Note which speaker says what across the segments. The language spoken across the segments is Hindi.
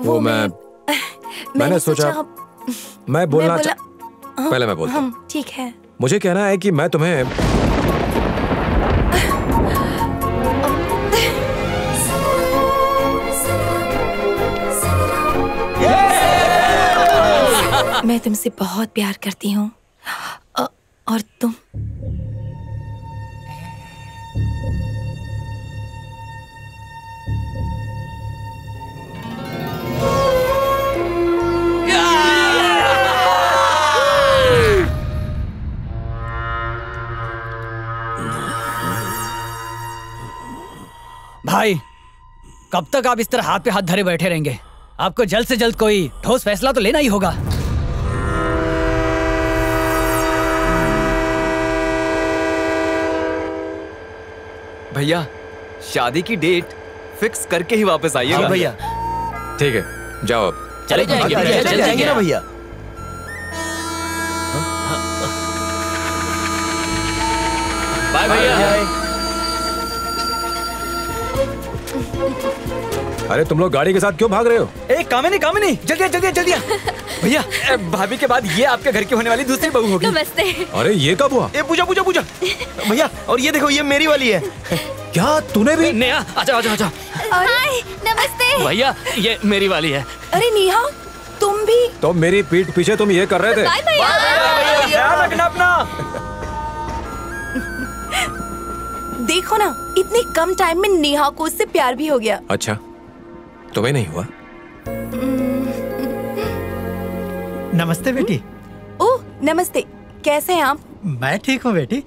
Speaker 1: वो मैंने सोचा मैं बोलना पहले मैं बोलता हूँ।
Speaker 2: ठीक है।
Speaker 1: मुझे कहना है कि मैं तुम्हें
Speaker 2: मैं तुमसे बहुत प्यार करती हूँ और तुम
Speaker 3: भाई कब तक आप इस तरह हाथ पे हाथ धरे बैठे रहेंगे? आपको जल्द से जल्द कोई ठोस फैसला तो लेना ही होगा।
Speaker 4: भैया शादी की डेट फिक्स करके ही वापस आइएगा।
Speaker 5: हाँ भैया।
Speaker 1: ठीक है, जाओ अब।
Speaker 5: चले जाएंगे ना भैया।
Speaker 4: बाय भैया।
Speaker 1: अरे तुम लोग गाड़ी के साथ क्यों भाग रहे हो?
Speaker 3: कामिनी जल्दी
Speaker 4: भैया भाभी के बाद ये आपके घर की होने वाली दूसरी बहू होगी।
Speaker 2: नमस्ते।
Speaker 1: अरे ये कब हुआ?
Speaker 5: पूजा भैया, और ये देखो ये मेरी वाली है।
Speaker 1: क्या तूने भी?
Speaker 4: नेहा आजा।
Speaker 2: हाय, नमस्ते।
Speaker 4: भैया ये मेरी वाली है।
Speaker 2: अरे नेहा, तुम भी?
Speaker 1: तो मेरी पीठ पीछे तुम ये कर रहे थे?
Speaker 2: बाय भैया।
Speaker 5: ध्यान रखना अपना।
Speaker 2: देखो ना, इतने कम टाइम में नेहा को उससे प्यार भी हो गया।
Speaker 1: अच्छा, तुम्हें नहीं हुआ?
Speaker 6: नमस्ते बेटी।
Speaker 2: ओह नमस्ते, कैसे हैं आप?
Speaker 6: मैं ठीक हूँ बेटी।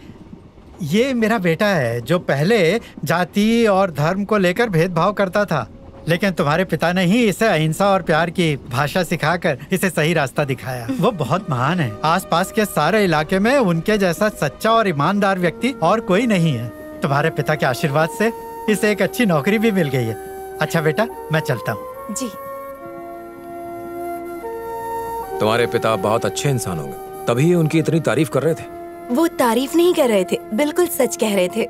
Speaker 6: ये मेरा बेटा है जो पहले जाति और धर्म को लेकर भेदभाव करता था, लेकिन तुम्हारे पिता ने ही इसे अहिंसा और प्यार की भाषा सिखाकर इसे सही रास्ता दिखाया। वो बहुत महान है। आसपास के सारे इलाके में उनके जैसा सच्चा और ईमानदार व्यक्ति और कोई नहीं है। तुम्हारे पिता के आशीर्वाद से इसे एक अच्छी नौकरी भी मिल गई है। अच्छा बेटा, मैं चलता हूँ।
Speaker 2: जी।
Speaker 1: तुम्हारे पिता बहुत अच्छे इंसान होंगे, तभी ये उनकी इतनी तारीफ कर रहे थे।
Speaker 2: वो तारीफ नहीं कर रहे थे, बिल्कुल सच कह रहे थे।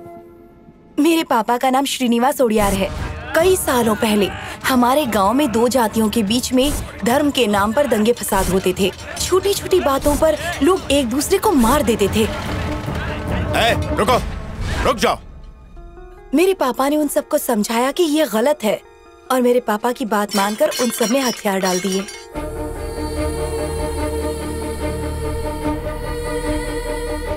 Speaker 2: मेरे पापा का नाम श्रीनिवास ओडियार है। कई सालों पहले हमारे गांव में दो जातियों के बीच में धर्म के नाम पर दंगे फसाद होते थे। छोटी छोटी बातों पर लोग एक दूसरे को मार देते थे।
Speaker 5: रुक जाओ।
Speaker 2: मेरे पापा ने उन सबको समझाया कि ये गलत है और मेरे पापा की बात मानकर उन सब ने हथियार डाल दिए।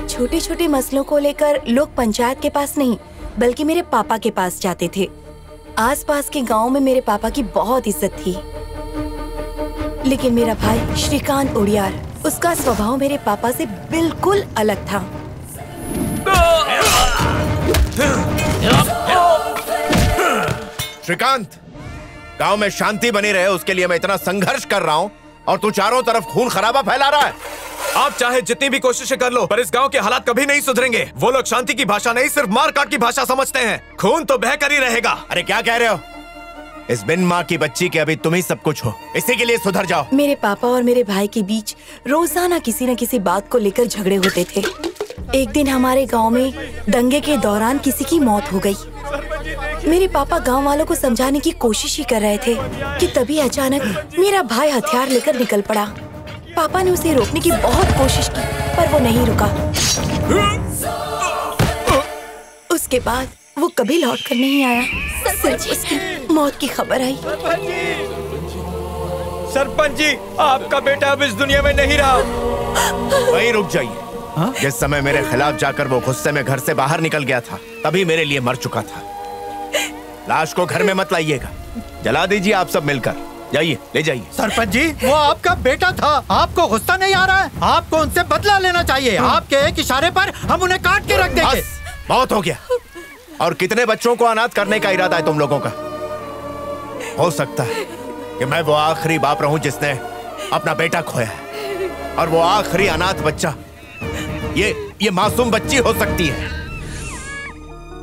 Speaker 2: छोटे छोटे मसलों को लेकर लोग पंचायत के पास नहीं बल्कि मेरे पापा के पास जाते थे। आसपास के गांव में मेरे पापा की बहुत इज्जत थी, लेकिन मेरा भाई श्रीकांत ओडियार, उसका स्वभाव मेरे पापा से बिल्कुल अलग था।
Speaker 5: श्रीकांत, गांव में शांति बनी रहे उसके लिए मैं इतना संघर्ष कर रहा हूँ और तू चारों तरफ खून खराबा फैला रहा है।
Speaker 1: आप चाहे जितनी भी कोशिशें कर लो, पर इस गांव के हालात कभी नहीं सुधरेंगे। वो लोग शांति की भाषा नहीं, सिर्फ मार काट की भाषा समझते हैं। खून तो बहकर ही रहेगा।
Speaker 5: अरे क्या कह रहे हो? इस बिन माँ की बच्ची के अभी तुम ही सब कुछ हो, इसी के लिए सुधर जाओ।
Speaker 2: मेरे पापा और मेरे भाई के बीच रोजाना किसी न किसी बात को लेकर झगड़े होते थे। एक दिन हमारे गांव में दंगे के दौरान किसी की मौत हो गई। मेरे पापा गांव वालों को समझाने की कोशिश ही कर रहे थे कि तभी अचानक मेरा भाई हथियार लेकर निकल पड़ा। पापा ने उसे रोकने की बहुत कोशिश की, पर वो नहीं रुका। उसके बाद वो कभी लौट कर नहीं आया। सिर्फ उसकी मौत की खबर आई।
Speaker 5: सरपंच जी, आपका बेटा अब इस दुनिया में नहीं रहा। वहीं रुक जाइए। जिस समय मेरे खिलाफ जाकर वो गुस्से में घर से बाहर निकल गया था, तभी मेरे लिए मर चुका था। लाश को घर में मत लाइएगा, जला दीजिए आप सब मिलकर। जाइए, ले जाइए।
Speaker 6: सरपंच जी, वो आपका बेटा था। आपको गुस्सा नहीं आ रहा है? आपको उनसे बदला लेना चाहिए। आपके एक इशारे पर हम उन्हें काट के रख देंगे।
Speaker 5: बहुत हो गया। और कितने बच्चों को अनाथ करने का इरादा है तुम लोगों का? हो सकता है कि मैं वो आखिरी बाप रहूं जिसने अपना बेटा खोया है, और वो आखिरी अनाथ बच्चा ये मासूम बच्ची हो सकती है।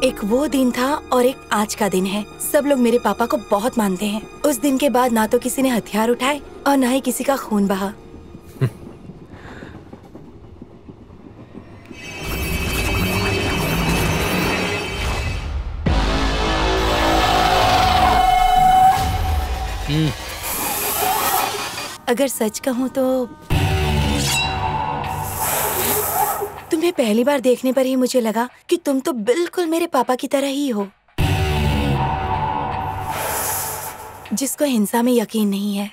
Speaker 2: एक वो दिन था और एक आज का दिन है। सब लोग मेरे पापा को बहुत मानते हैं। उस दिन के बाद ना तो किसी ने हथियार उठाए और ना ही किसी का खून बहा। अगर सच कहूँ तो तुम्हें पहली बार देखने पर ही मुझे लगा कि तुम तो बिल्कुल मेरे पापा की तरह ही हो, जिसको हिंसा में यकीन नहीं है।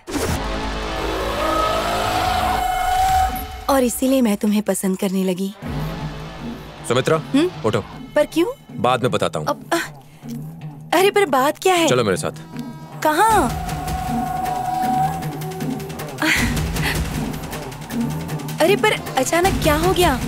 Speaker 2: और इसीलिए मैं तुम्हें पसंद करने लगी।
Speaker 1: सुमित्रा, उठो।
Speaker 2: पर क्यों?
Speaker 1: बाद में बताता हूँ।
Speaker 2: अरे पर बात क्या है?
Speaker 1: चलो मेरे साथ।
Speaker 2: कहाँ? अरे पर अचानक क्या हो गया?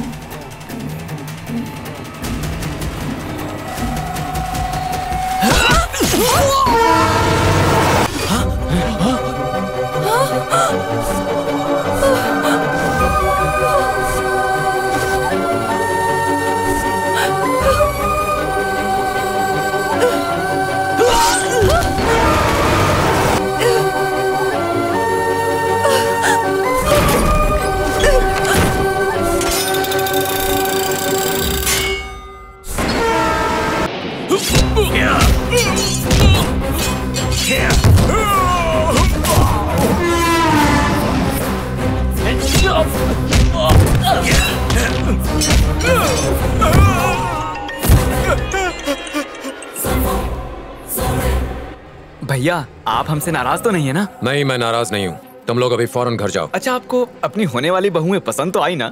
Speaker 4: भैया, आप हमसे नाराज तो नहीं है ना?
Speaker 1: नहीं, मैं नाराज नहीं हूँ। तुम लोग अभी फौरन घर जाओ।
Speaker 4: अच्छा, आपको अपनी होने वाली बहुएं पसंद तो आई ना?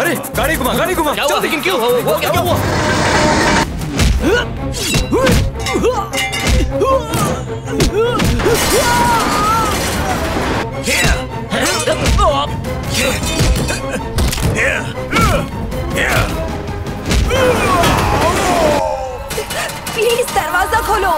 Speaker 4: अरे गाड़ी घुमा, गाड़ी घुमा।
Speaker 3: क्या हुआ? लेकिन क्यों? वो क्या हुआ?
Speaker 2: प्लीज दरवाजा खोलो।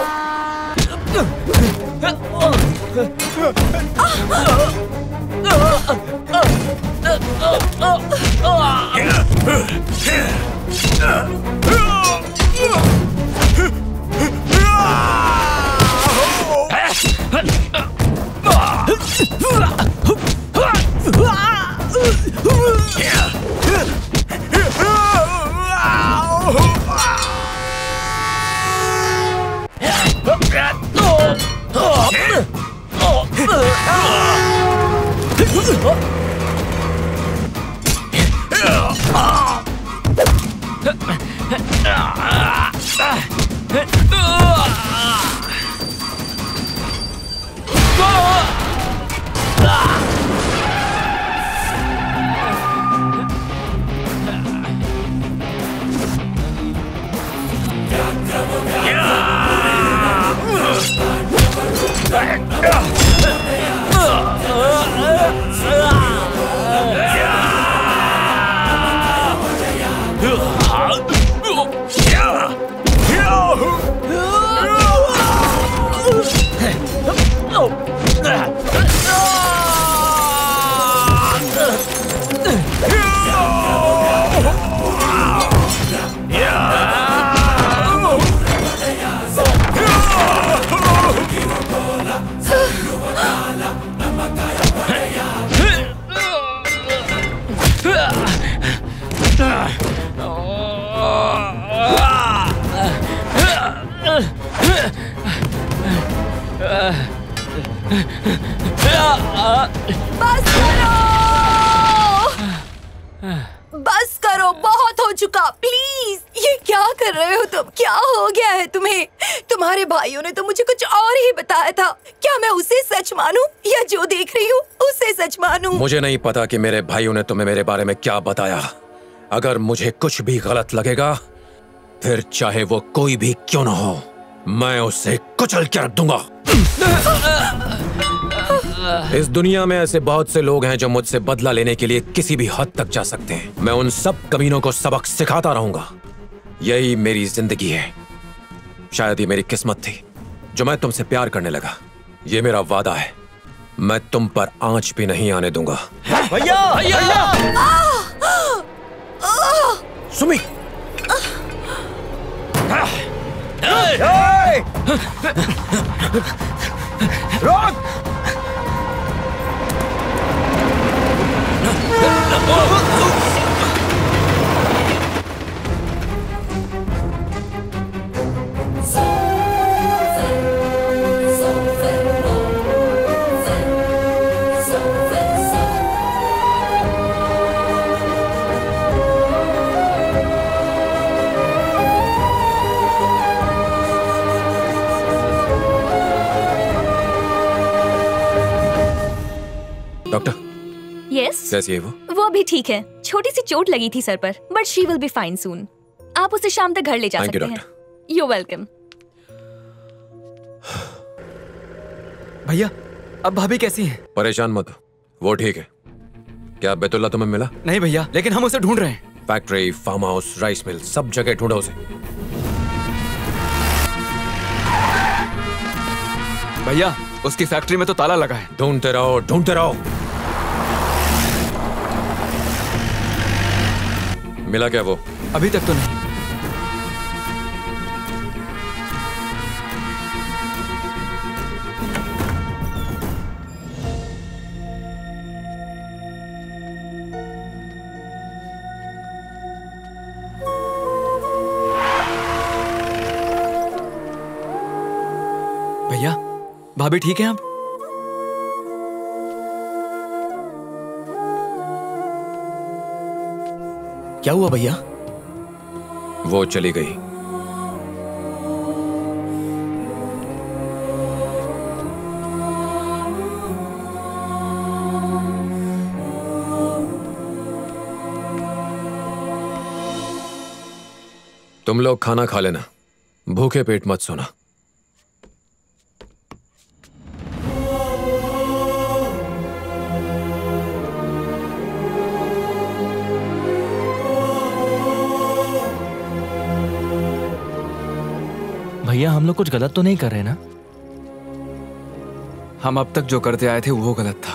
Speaker 2: बस करो, बहुत हो चुका, प्लीज। ये क्या कर रहे हो तुम? क्या हो गया है तुम्हें? तुम्हारे भाइयों ने तो मुझे कुछ और ही बताया था। क्या मैं उसे सच मानूं या जो देख रही हूँ उसे सच मानूं?
Speaker 1: मुझे नहीं पता कि मेरे भाइयों ने तुम्हें मेरे बारे में क्या बताया। अगर मुझे कुछ भी गलत लगेगा, फिर चाहे वो कोई भी क्यों ना हो, मैं उसे कुचल के रख दूंगा। इस दुनिया में ऐसे बहुत से लोग हैं जो मुझसे बदला लेने के लिए किसी भी हद तक जा सकते हैं। मैं उन सब कमीनों को सबक सिखाता रहूंगा। यही मेरी जिंदगी है। शायद ये मेरी किस्मत थी जो मैं तुमसे प्यार करने लगा। ये मेरा वादा है, मैं तुम पर आंच भी नहीं आने दूंगा।
Speaker 5: भैया, भैया!
Speaker 1: सुमी!
Speaker 5: रोक!
Speaker 1: डॉक्टर
Speaker 7: यस
Speaker 1: कैसी है वो?
Speaker 7: वो भी ठीक है, छोटी सी चोट लगी थी सर पर, but she will be fine soon. आप उसे शाम तक घर ले जा
Speaker 1: Thank you,
Speaker 7: सकते हैं। You welcome.
Speaker 4: भैया अब भाभी कैसी हैं?
Speaker 1: परेशान मत हो, वो ठीक है। क्या बैतुल्ला तुम्हें मिला?
Speaker 4: नहीं भैया, लेकिन हम उसे ढूंढ रहे हैं।
Speaker 1: Factory, farm house, rice mill, सब जगह ढूंढो उसे।
Speaker 4: भैया उसकी फैक्ट्री में तो ताला लगा है।
Speaker 1: ढूंढते रहो, ढूंढते रहो। मिला क्या वो?
Speaker 4: अभी तक तो नहीं। भैया भाभी ठीक है अब?
Speaker 5: क्या हुआ भैया?
Speaker 1: वो चली गई। तुम लोग खाना खा लेना, भूखे पेट मत सोना।
Speaker 8: भैया हम लोग कुछ गलत तो नहीं कर रहे ना?
Speaker 4: हम अब तक जो करते आए थे वो गलत था।